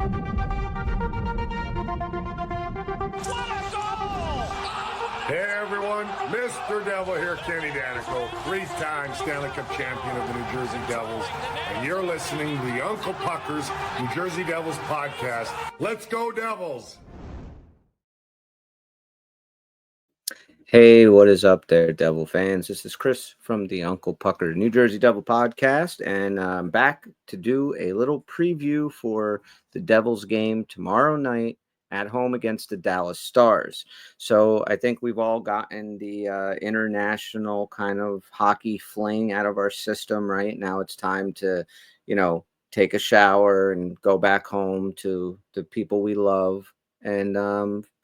Hey everyone, Mr. Devil here, Kenny Danico, three-time Stanley Cup champion of the New Jersey Devils, and you're listening to the Uncle Pucker's New Jersey Devils podcast. Let's go Devils! Hey, what is up there, Devil fans? This is Chris from the Uncle Pucker New Jersey Devil podcast, and I'm back to do a little preview for the Devils game tomorrow night at home against the Dallas Stars. So I think we've all gotten the international kind of hockey fling out of our system, right? Now it's time to, take a shower and go back home to the people we love and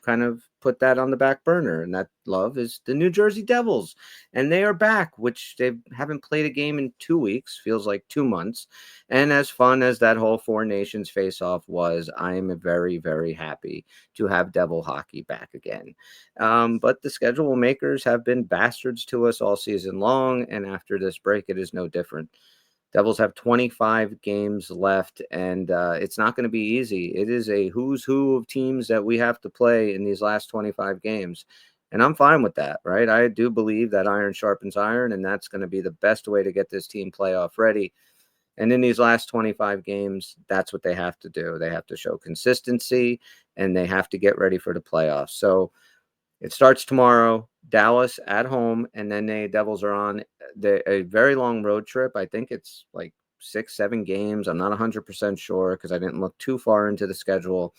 kind of put that on the back burner. And that love is the New Jersey Devils. And they are back, which they haven't played a game in 2 weeks, feels like 2 months. And as fun as that whole Four Nations face-off was, I am very, very happy to have Devil hockey back again. But the schedule makers have been bastards to us all season long. And after this break, it is no different. Devils have 25 games left, and it's not going to be easy. It is a who's who of teams that we have to play in these last 25 games, and I'm fine with that, right? I do believe that iron sharpens iron, and that's going to be the best way to get this team playoff ready. And in these last 25 games, that's what they have to do. They have to show consistency, and they have to get ready for the playoffs. So it starts tomorrow, Dallas at home, and then the Devils are on a very long road trip. I think it's like 6-7 games. I'm not 100% sure because I didn't look too far into the schedule.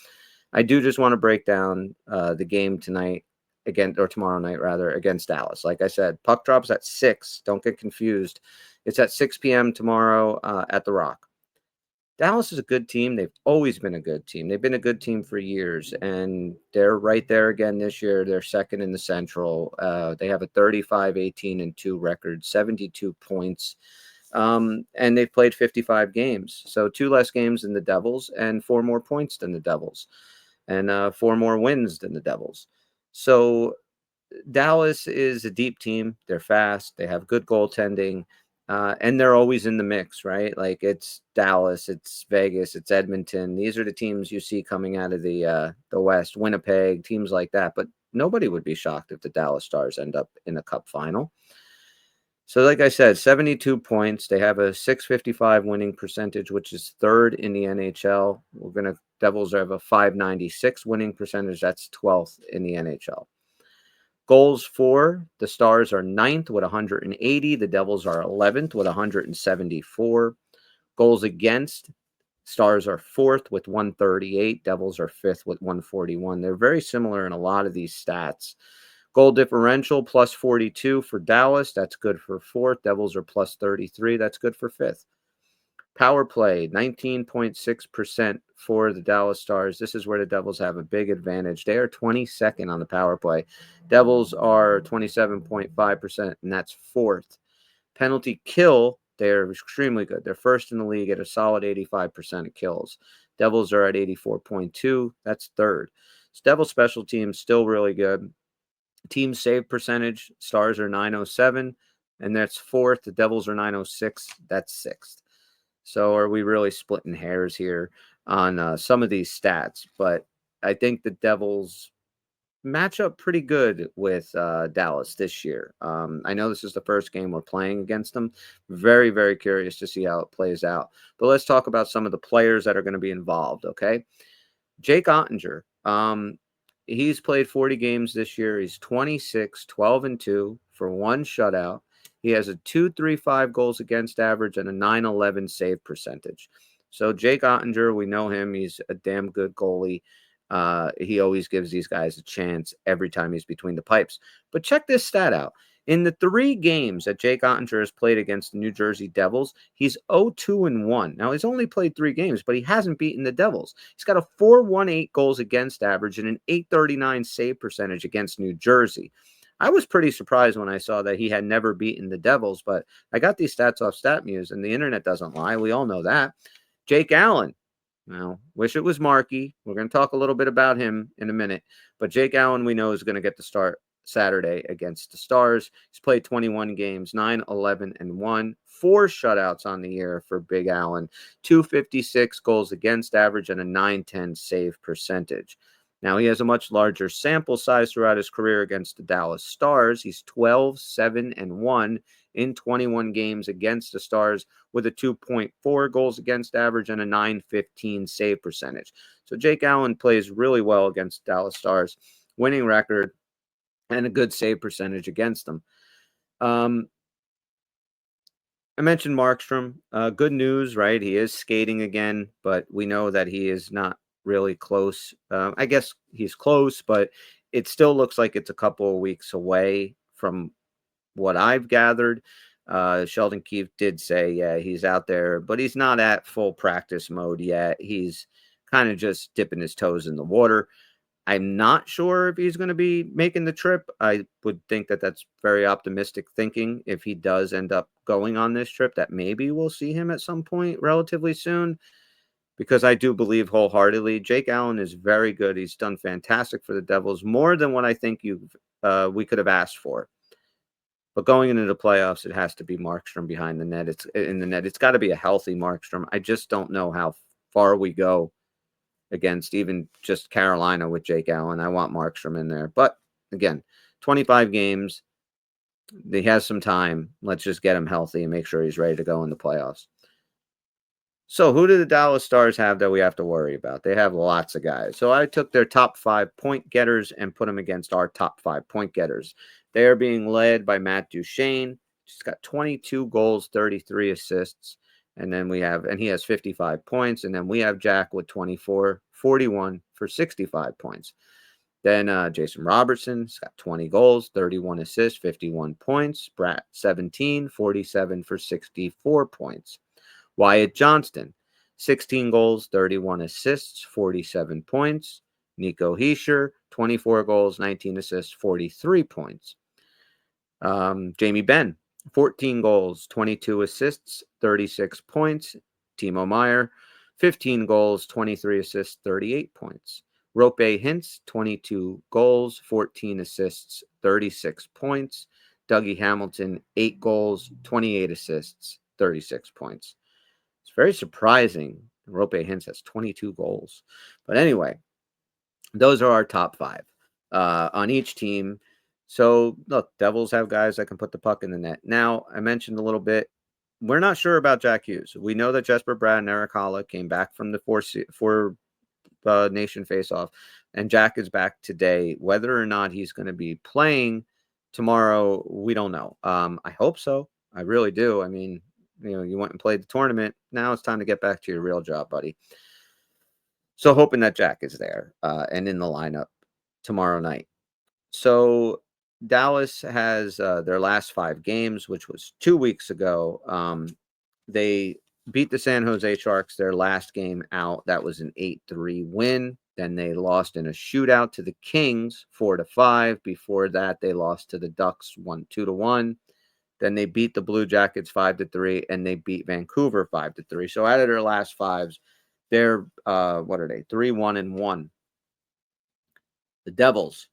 I do just want to break down the game tonight tomorrow night rather against Dallas. Like I said, puck drops at 6. Don't get confused. It's at 6 p.m. tomorrow at the Rock. Dallas is a good team. They've always been a good team. They've been a good team for years, and they're right there again this year. They're second in the Central. They have a 35-18-2 record, 72 points, and they've played 55 games. So 2 less games than the Devils and 4 more points than the Devils and 4 more wins than the Devils. So Dallas is a deep team. They're fast. They have good goaltending. And they're always in the mix, right? Like it's Dallas, it's Vegas, it's Edmonton. These are the teams you see coming out of the West, Winnipeg, teams like that. But nobody would be shocked if the Dallas Stars end up in a Cup final. So like I said, 72 points. They have a .655 winning percentage, which is 3rd in the NHL. Devils have a .596 winning percentage. That's 12th in the NHL. Goals for, the Stars are 9th with 180. The Devils are 11th with 174. Goals against, Stars are 4th with 138. Devils are 5th with 141. They're very similar in a lot of these stats. Goal differential plus 42 for Dallas. That's good for 4th. Devils are plus 33. That's good for 5th. Power play, 19.6% for the Dallas Stars. This is where the Devils have a big advantage. They are 22nd on the power play. Devils are 27.5%, and that's 4th. Penalty kill, they're extremely good. They're 1st in the league at a solid 85% of kills. Devils are at 84.2. That's 3rd. So Devils special teams still really good. Team save percentage, Stars are 907, and that's 4th. The Devils are 906. That's 6th. So are we really splitting hairs here on some of these stats? But I think the Devils match up pretty good with Dallas this year. I know this is the first game we're playing against them. Very, very curious to see how it plays out. But let's talk about some of the players that are going to be involved, okay? Jake Ottinger, he's played 40 games this year. He's 26, 12-2 for 1 shutout. He has a .235 goals against average and a .911 save percentage. So Jake Ottinger, we know him. He's a damn good goalie. He always gives these guys a chance every time he's between the pipes. But check this stat out. In the 3 games that Jake Ottinger has played against the New Jersey Devils, he's 0-2-1. Now, he's only played 3 games, but he hasn't beaten the Devils. He's got a .418 goals against average and an .839 save percentage against New Jersey. I was pretty surprised when I saw that he had never beaten the Devils, but I got these stats off StatMuse, and the internet doesn't lie. We all know that. Jake Allen. Well, wish it was Markey. We're going to talk a little bit about him in a minute. But Jake Allen, we know, is going to get the start Saturday against the Stars. He's played 21 games, 9-11-1, 4 shutouts on the year for Big Allen, 256 goals against average, and a 910 save percentage. Now, he has a much larger sample size throughout his career against the Dallas Stars. He's 12-7-1 in 21 games against the Stars with a 2.4 goals against average and a 915 save percentage. So Jake Allen plays really well against Dallas Stars, winning record, and a good save percentage against them. I mentioned Markstrom. Good news, right? He is skating again, but we know that he is not really close. I guess he's close, but it still looks like it's a couple of weeks away from what I've gathered. Sheldon Keefe did say, yeah, he's out there, but he's not at full practice mode yet. He's kind of just dipping his toes in the water. I'm not sure if he's going to be making the trip. I would think that that's very optimistic thinking if he does end up going on this trip, that maybe we'll see him at some point relatively soon, because I do believe wholeheartedly Jake Allen is very good. He's done fantastic for the Devils, more than what I think we could have asked for. But going into the playoffs, it has to be Markstrom behind the net. It's in the net. It's got to be a healthy Markstrom. I just don't know how far we go against even just Carolina with Jake Allen. I want Markstrom in there. But again, 25 games. He has some time. Let's just get him healthy and make sure he's ready to go in the playoffs. So who do the Dallas Stars have that we have to worry about? They have lots of guys. So I took their top 5 point getters and put them against our top 5 point getters. They are being led by Matt Duchene. He's got 22 goals, 33 assists. And then he has 55 points. And then we have Jack with 24, 41 for 65 points. Then Jason Robertson's got 20 goals, 31 assists, 51 points. Bratt, 17, 47 for 64 points. Wyatt Johnston, 16 goals, 31 assists, 47 points. Nico Hischier, 24 goals, 19 assists, 43 points. Jamie Benn, 14 goals, 22 assists, 36 points. Timo Meier, 15 goals, 23 assists, 38 points. Rope Hintz, 22 goals, 14 assists, 36 points. Dougie Hamilton, 8 goals, 28 assists, 36 points. It's very surprising. Rope Hintz has 22 goals. But anyway, those are our top 5 on each team. So, look, Devils have guys that can put the puck in the net. Now, I mentioned a little bit, we're not sure about Jack Hughes. We know that Jesper Bratt and Erik Haula came back from the four nation face-off, and Jack is back today. Whether or not he's going to be playing tomorrow, we don't know. I hope so. I really do. I mean, you went and played the tournament. Now it's time to get back to your real job, buddy. So hoping that Jack is there and in the lineup tomorrow night. So Dallas has their last 5 games, which was 2 weeks ago. They beat the San Jose Sharks their last game out. That was an 8-3 win. Then they lost in a shootout to the Kings 4-5. Before that, they lost to the Ducks 2-1. Then they beat the Blue Jackets 5-3, and they beat Vancouver 5-3. So out of their last 5s, they're 3-1-1. The Devils,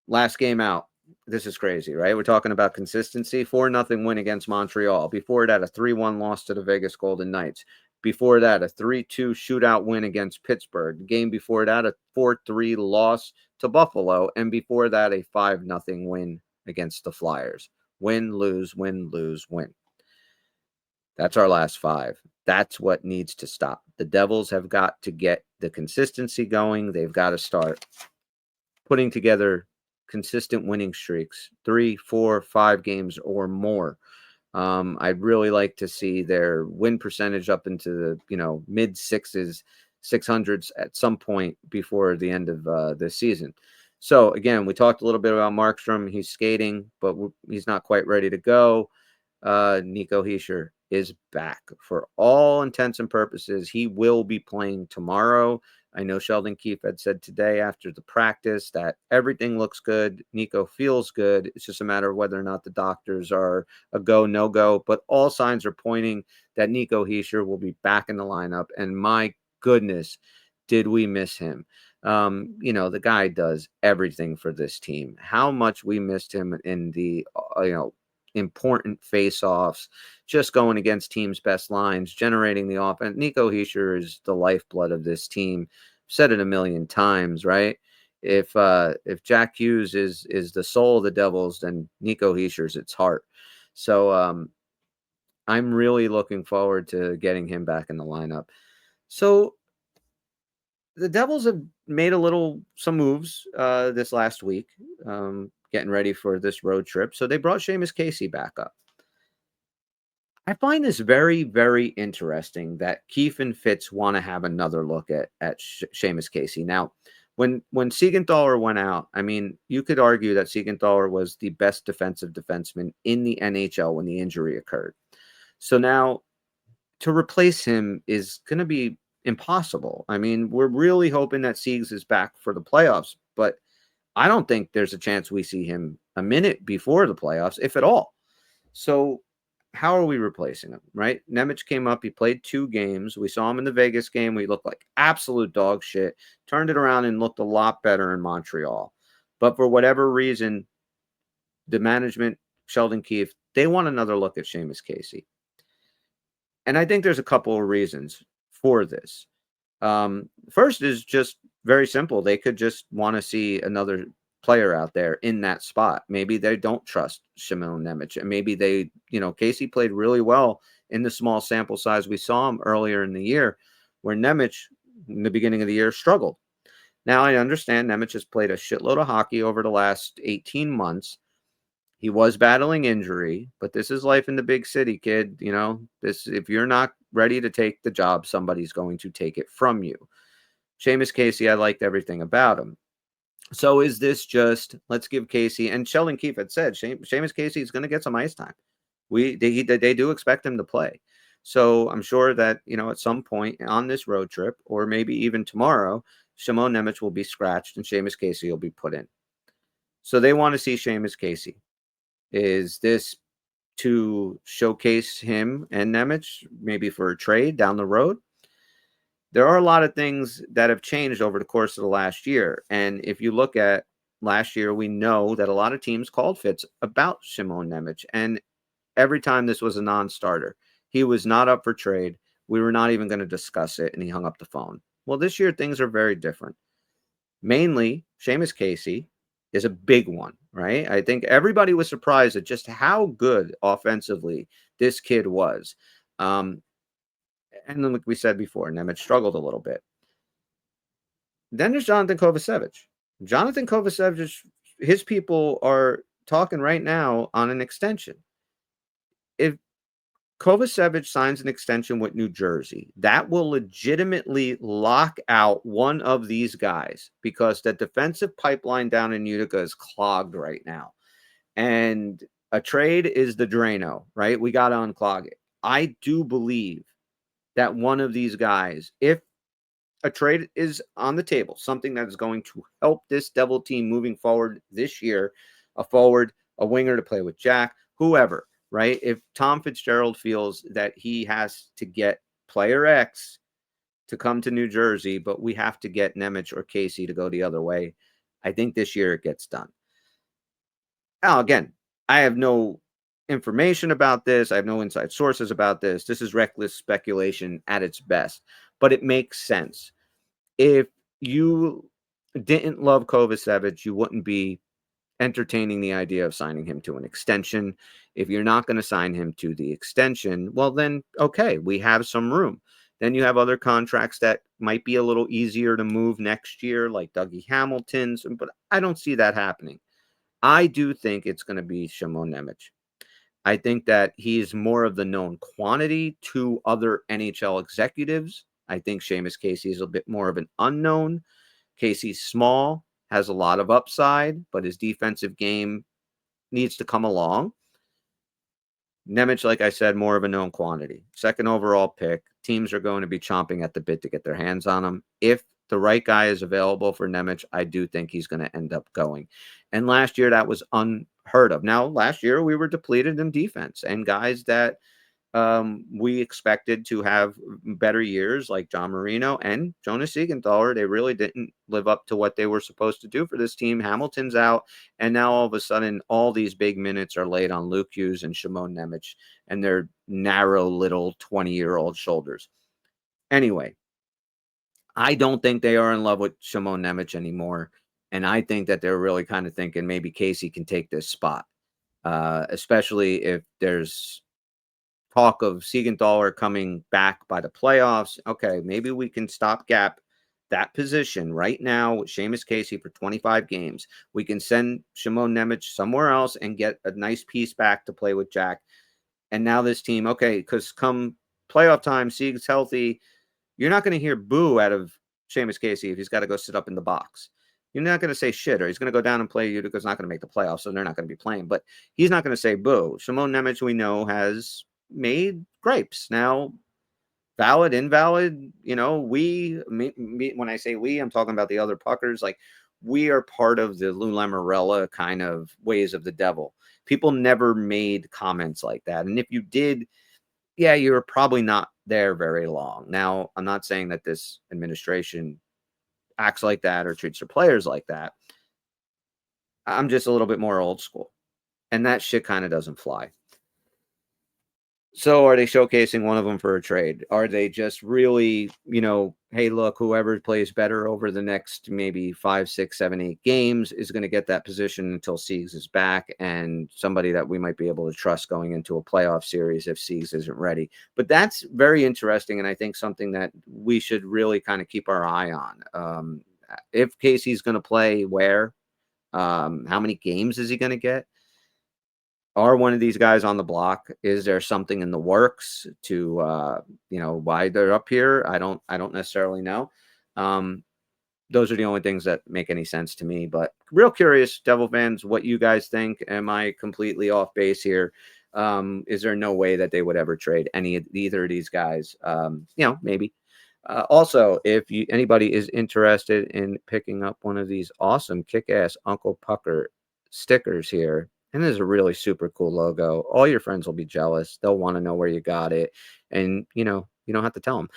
last game out. This is crazy, right? We're talking about consistency. 4-0 win against Montreal. Before that, a 3-1 loss to the Vegas Golden Knights. Before that, a 3-2 shootout win against Pittsburgh. The game before that, a 4-3 loss to Buffalo. And before that, a 5-0 win against the Flyers. Win, lose, win, lose, win. That's our last 5. That's what needs to stop. The Devils have got to get the consistency going. They've got to start putting together consistent winning streaks, 3, 4, 5 games or more. I'd really like to see their win percentage up into the mid 600s at some point before the end of this season. So again, we talked a little bit about Markstrom. He's skating, but he's not quite ready to go. Nico Hischier is back for all intents and purposes. He will be playing tomorrow. I know Sheldon Keefe had said today after the practice that everything looks good. Nico feels good. It's just a matter of whether or not the doctors are a go, no go. But all signs are pointing that Nico Hischier will be back in the lineup. And my goodness, did we miss him? The guy does everything for this team. How much we missed him in the, important face-offs, just going against teams' best lines, generating the offense. Nico Hischier is the lifeblood of this team. Said it a million times, right? If Jack Hughes is the soul of the Devils, then Nico Hischier's its heart. So I'm really looking forward to getting him back in the lineup. So the Devils have made some moves this last week, getting ready for this road trip. So they brought Seamus Casey back up. I find this very, very interesting that Keefe and Fitz want to have another look at Seamus Casey. Now, when Siegenthaler went out, I mean, you could argue that Siegenthaler was the best defensive defenseman in the NHL when the injury occurred. So now to replace him is going to be impossible. I mean, we're really hoping that Siegs is back for the playoffs, but I don't think there's a chance we see him a minute before the playoffs, if at all. So how are we replacing him, right? Nemec came up. He played 2 games. We saw him in the Vegas game. We looked like absolute dog shit. Turned it around and looked a lot better in Montreal. But for whatever reason, the management, Sheldon Keefe, they want another look at Seamus Casey. And I think there's a couple of reasons for this. First is just very simple. They could just want to see another player out there in that spot. Maybe they don't trust Shimon Nemec, and maybe Casey played really well in the small sample size we saw him earlier in the year, where Nemec in the beginning of the year struggled. Now I understand Nemec has played a shitload of hockey over the last 18 months. He was battling injury, but this is life in the big city, kid. If you're not ready to take the job, somebody's going to take it from you. Seamus Casey, I liked everything about him. So is this just, let's give Casey, and Sheldon Keefe had said, Seamus Casey is going to get some ice time. They do expect him to play. So I'm sure that, at some point on this road trip, or maybe even tomorrow, Shimon Nemec will be scratched and Seamus Casey will be put in. So they want to see Seamus Casey. Is this to showcase him and Nemec, maybe for a trade down the road? There are a lot of things that have changed over the course of the last year. And if you look at last year, we know that a lot of teams called Fitz about Shimon Nemec. And every time this was a non-starter, he was not up for trade. We were not even going to discuss it, and he hung up the phone. Well, this year, things are very different. Mainly, Seamus Casey is a big one, right? I think everybody was surprised at just how good offensively this kid was. And then, like we said before, Nemec struggled a little bit. Then there's Jonathan Kovacevic. Jonathan Kovacevic, his people are talking right now on an extension. If Kovacevic signs an extension with New Jersey, that will legitimately lock out one of these guys, because the defensive pipeline down in Utica is clogged right now. And a trade is the Drano, right? We got to unclog it. I do believe that one of these guys, if a trade is on the table, something that is going to help this Devil team moving forward this year, a forward, a winger to play with Jack, whoever, right? If Tom Fitzgerald feels that he has to get player X to come to New Jersey, but we have to get Nemec or Casey to go the other way, I think this year it gets done. Now, again, I have no information about this. I have no inside sources about this. This is reckless speculation at its best, but it makes sense. If you didn't love Kovacevic, you wouldn't be entertaining the idea of signing him to an extension. If you're not going to sign him to the extension, well, then, okay, we have some room. Then you have other contracts that might be a little easier to move next year, like Dougie Hamilton's, but I don't see that happening. I do think it's going to be Shimon Nemec. I think that he's more of the known quantity to other NHL executives. I think Seamus Casey is a bit more of an unknown. Casey's small, has a lot of upside, but his defensive game needs to come along. Nemec, like I said, more of a known quantity. Second overall pick. Teams are going to be chomping at the bit to get their hands on him. If the right guy is available for Nemec, I do think he's going to end up going. And last year, that was unheard of. Now, last year, we were depleted in defense, and guys that we expected to have better years like John Marino and Jonas Siegenthaler. They really didn't live up to what they were supposed to do for this team. Hamilton's out, and now all of a sudden, all these big minutes are laid on Luke Hughes and Shimon Nemec and their narrow little 20-year-old shoulders. Anyway, I don't think they are in love with Shimon Nemec anymore, and I think that they're really kind of thinking maybe Casey can take this spot, especially if there's talk of Siegenthaler coming back by the playoffs. Okay, maybe we can stopgap that position right now with Seamus Casey for 25 games. We can send Shimon Nemec somewhere else and get a nice piece back to play with Jack. And now this team, okay, because come playoff time, Sieg's healthy, you're not going to hear boo out of Seamus Casey if he's got to go sit up in the box. You're not going to say shit, or he's going to go down and play Utica's not going to make the playoffs, so they're not going to be playing. But he's not going to say boo. Shimon Nemec, we know, has made grapes. Now, valid, invalid, when I say we, I'm talking about the other puckers. Like, we are part of the Lou Lamoriello kind of ways of the devil. People never made comments like that. And if you did, yeah, you were probably not there very long. Now, I'm not saying that this administration acts like that or treats their players like that. I'm just a little bit more old school. And that shit kind of doesn't fly. So are they showcasing one of them for a trade? Are they just really, hey, look, whoever plays better over the next maybe 5, 6, 7, 8 games is going to get that position until Siegs is back, and somebody that we might be able to trust going into a playoff series if Siegs isn't ready. But that's very interesting, and I think something that we should really kind of keep our eye on. If Casey's going to play where, how many games is he going to get? Are one of these guys on the block? Is there something in the works to, why they're up here? I don't necessarily know. Those are the only things that make any sense to me. But real curious, Devil fans, what you guys think. Am I completely off base here? Is there no way that they would ever trade either of these guys? Maybe. Also, if anybody is interested in picking up one of these awesome kick-ass Uncle Pucker stickers here, and there's a really super cool logo. All your friends will be jealous. They'll want to know where you got it. And, you don't have to tell them.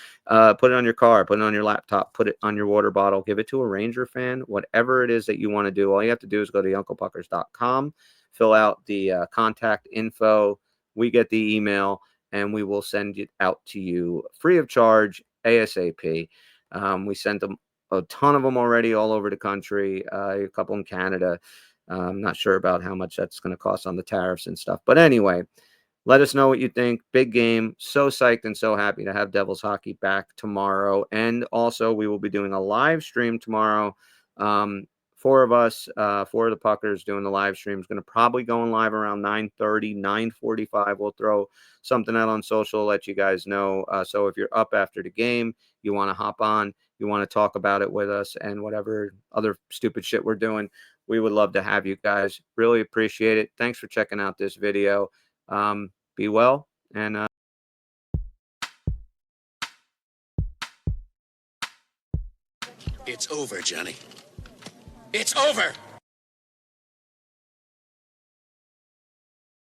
Put it on your car, put it on your laptop, put it on your water bottle, give it to a Ranger fan, whatever it is that you want to do. All you have to do is go to unclepuckers.com, fill out the contact info. We get the email, and we will send it out to you free of charge, ASAP. We sent them a ton of them already all over the country, a couple in Canada. I'm not sure about how much that's going to cost on the tariffs and stuff. But anyway, let us know what you think. Big game. So psyched and so happy to have Devils hockey back tomorrow. And also, we will be doing a live stream tomorrow. 4 of us, 4 of the Puckers doing the live stream. Is going to probably go live around 9:30, 9:45. We'll throw something out on social, let you guys know. So if you're up after the game, you want to hop on, you want to talk about it with us and whatever other stupid shit we're doing, we would love to have you guys. Really appreciate it. Thanks for checking out this video. Be well, and it's over, Johnny. It's over!